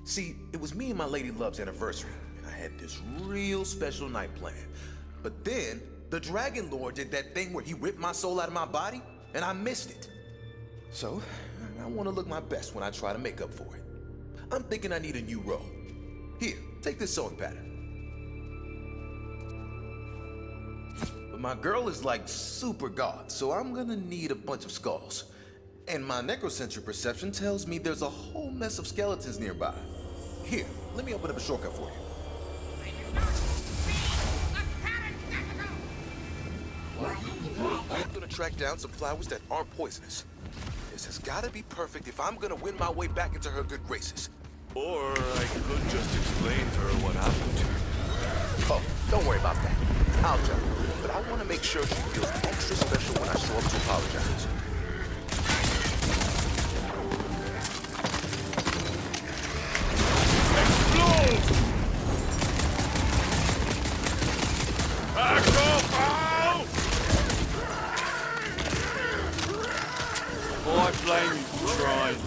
See, it was me and my lady love's anniversary, and I had this real special night planned. But then, the Dragon Lord did that thing where he ripped my soul out of my body, and I missed it. So, I want to look my best when I try to make up for it. I'm thinking I need a new robe. Here, take this sewing pattern. But my girl is like super goth, so I'm gonna need a bunch of skulls. And my necrosensory perception tells me there's a whole mess of skeletons nearby. Here, let me open up a shortcut for you. I'm gonna track down some flowers that aren't poisonous. This has gotta be perfect if I'm gonna win my way back into her good graces. Or I could just explain to her what happened to you. Oh, don't worry about that. I'll tell her. But I want to make sure she feels extra special when I show up to apologize. Explode! Back off, ow! Oh, I blame you for trying.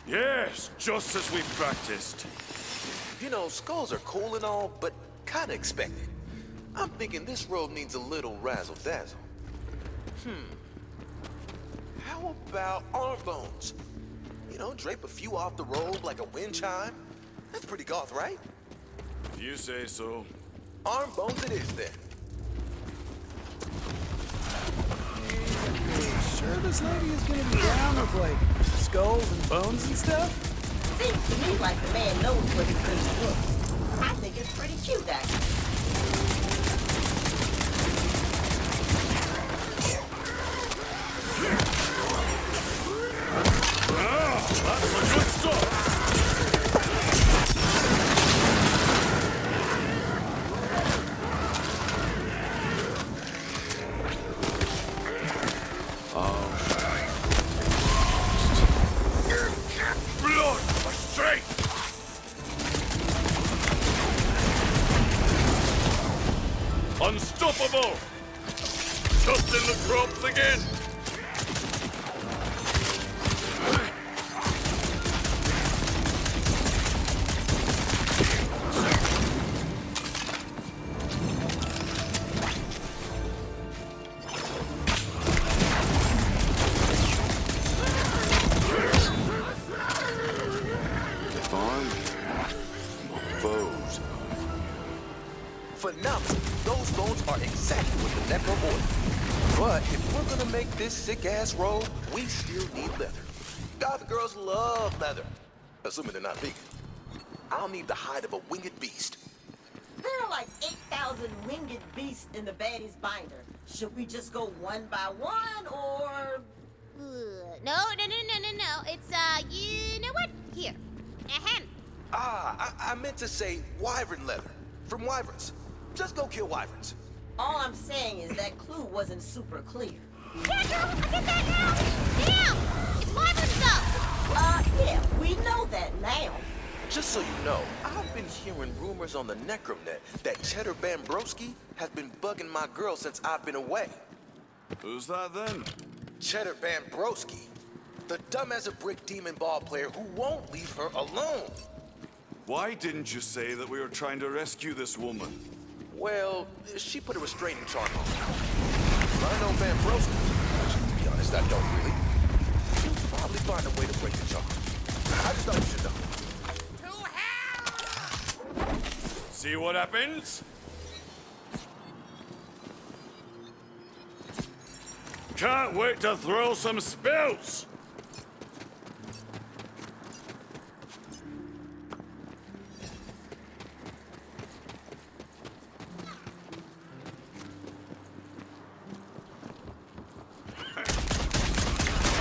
Yes, just as we practiced. You know, skulls are cool and all, but kind of expected. I'm thinking this robe needs a little razzle-dazzle. How about arm bones? You know, drape a few off the robe like a wind chime. That's pretty goth, right? If you say so. Arm bones it is, then. Sure this lady is gonna be down with, like, skulls and bones and stuff? Seems to me like the man knows what he's going to do. I think it's pretty cute, actually. That's the good stuff! Blood for strength! Unstoppable! Just in the crops again! Foes. Phenomenal. Those bones are exactly what the Necro ordered. But if we're gonna make this sick-ass robe, we still need leather. Goth girls love leather, assuming they're not vegan. I'll need the hide of a winged beast. There are like 8,000 winged beasts in the baddie's binder. Should we just go one by one, or... No. It's, you know what? Here. Ahem. I meant to say wyvern leather. From wyverns. Just go kill wyverns. All I'm saying is that clue wasn't super clear. Yeah, girl, I get that now. Damn! It's wyvern stuff. Yeah, we know that now. Just so you know, I've been hearing rumors on the Necronet that Cheddar Bambrowski has been bugging my girl since I've been away. Who's that then? Cheddar Bambrowski, the dumb as a brick demon ball player who won't leave her alone. Why didn't you say that we were trying to rescue this woman? Well, she put a restraining charm on me. I know Bambrowski. To be honest, I don't really. She'll probably find a way to break the charm. I just thought you should know. See what happens? Can't wait to throw some spells!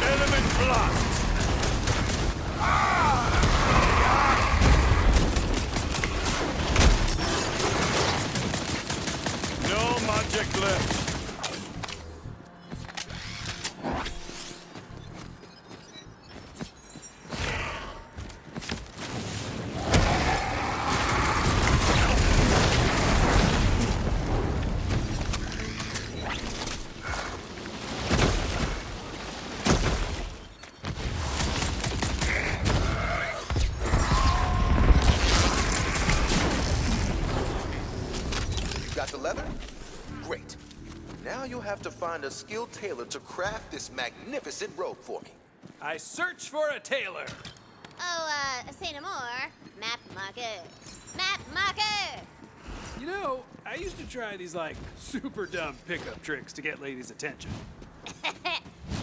Element blast! No magic left. Got the leather? Great. Now you'll have to find a skilled tailor to craft this magnificent robe for me. I search for a tailor. Oh, say no more. Map marker. Map marker! You know, I used to try these, like, super dumb pickup tricks to get ladies' attention.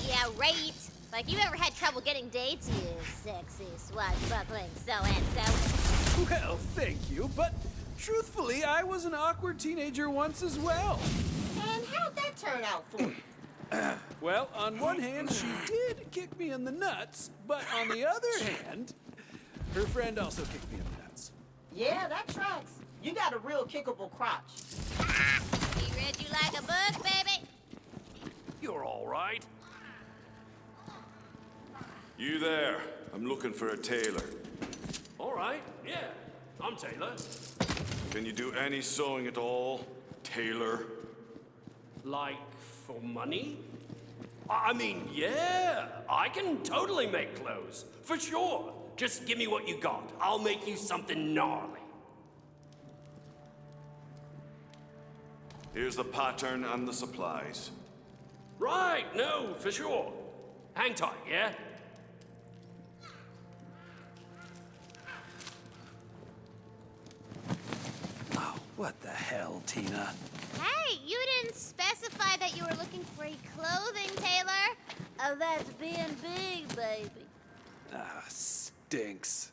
Yeah, right. Like, you ever had trouble getting dates? You sexy, swashbuckling so-and-so. Well, thank you, but truthfully, I was an awkward teenager once as well. And how'd that turn out for you? Well, on one hand, she did kick me in the nuts, but on the other hand, her friend also kicked me in the nuts. Yeah, that tracks. You got a real kickable crotch. He read you like a book, baby. You're all right. You there. I'm looking for a tailor. All right, yeah, I'm Taylor. Can you do any sewing at all, tailor? Like, for money? I mean, yeah, I can totally make clothes, for sure. Just give me what you got. I'll make you something gnarly. Here's the pattern and the supplies. Right, no, for sure. Hang tight, yeah? Oh, what the hell, Tina? Hey, you didn't specify that you were looking for a clothing tailor. Oh, that's being big, baby. Ah, stinks.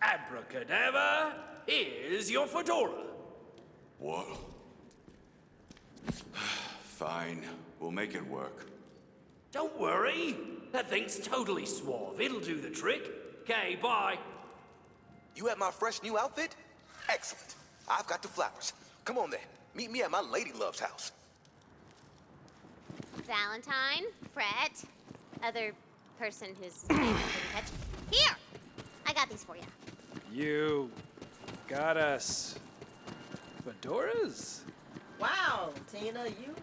Abracadabra, here's your fedora. What? Fine, we'll make it work. Don't worry, that thing's totally suave. It'll do the trick. Okay, bye. You have my fresh new outfit? Excellent. I've got the flowers. Come on then. Meet me at my lady love's house. Valentine, Fret, other person whose name I didn't catch. Here! I got these for you. You got us fedoras? Wow, Tina, you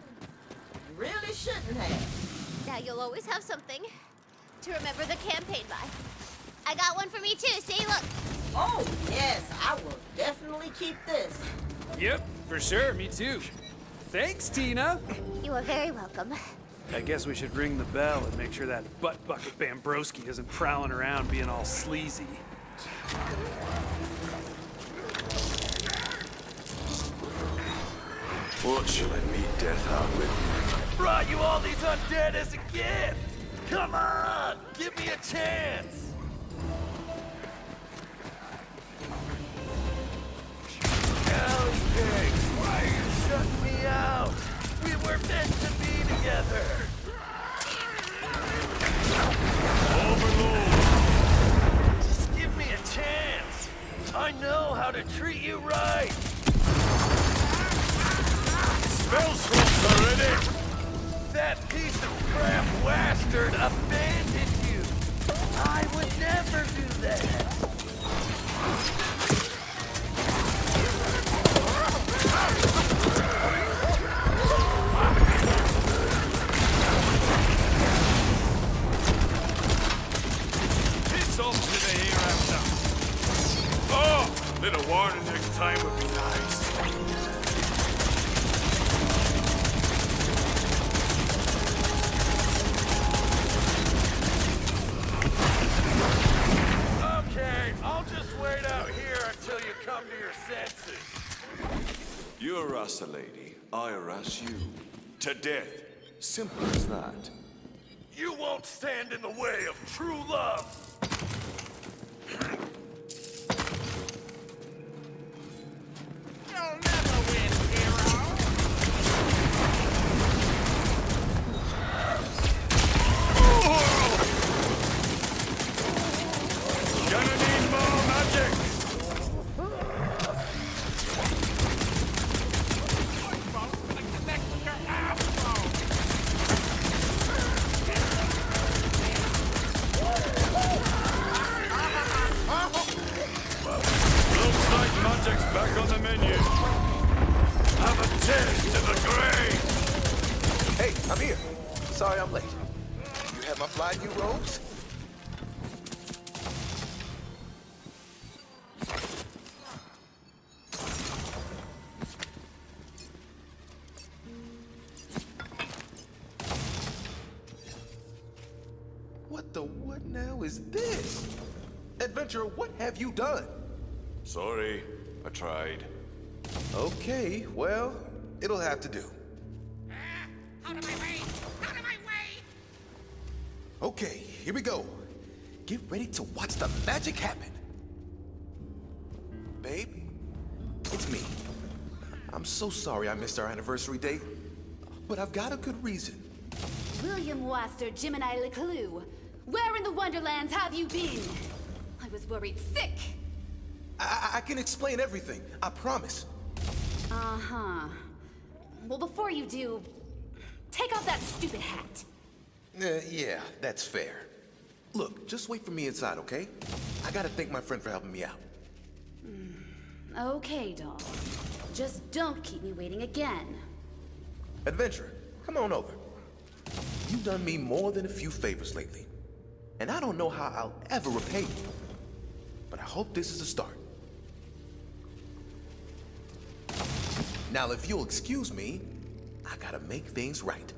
really shouldn't have. Now you'll always have something to remember the campaign by. I got one for me too, see, look. Oh, yes, I will definitely keep this. Yep, for sure, me too. Thanks, Tina. You are very welcome. I guess we should ring the bell and make sure that butt bucket Bambrowski isn't prowling around being all sleazy. What should I meet death out with? Brought you all these undead as a gift! Come on! Give me a chance! Golly pigs, why are you shutting me out? We were meant to be together! Overlord! Just give me a chance! I know how to treat you right! Spell swaps are ready! That piece of crap Wastard abandoned you! I would never do that! Piss off to the hereafter! Oh! Little warning next time would be nice. Okay, I'll just wait out here until you come to your senses. You harass a lady, I harass you. To death. Simple as that. You won't stand in the way of true love. You'll never win, hero. Gonna need more magic! Looks like magic's back on the menu. Have a taste to the grave! Hey, I'm here. Sorry I'm late. You have my fly new robes? is this? Adventurer, what have you done? Sorry, I tried. Okay, well, it'll have to do. Out of my way! Out of my way! Okay, here we go. Get ready to watch the magic happen. Babe, it's me. I'm so sorry I missed our anniversary date, but I've got a good reason. William Wastard, Gemini Leclue. Where in the Wonderlands have you been? I was worried sick. I can explain everything, I promise. Uh-huh. Well, before you do, take off that stupid hat. Yeah, that's fair. Look, just wait for me inside, okay? I gotta thank my friend for helping me out. Okay, doll. Just don't keep me waiting again. Adventurer, come on over. You've done me more than a few favors lately, and I don't know how I'll ever repay you. But I hope this is a start. Now, if you'll excuse me, I gotta make things right.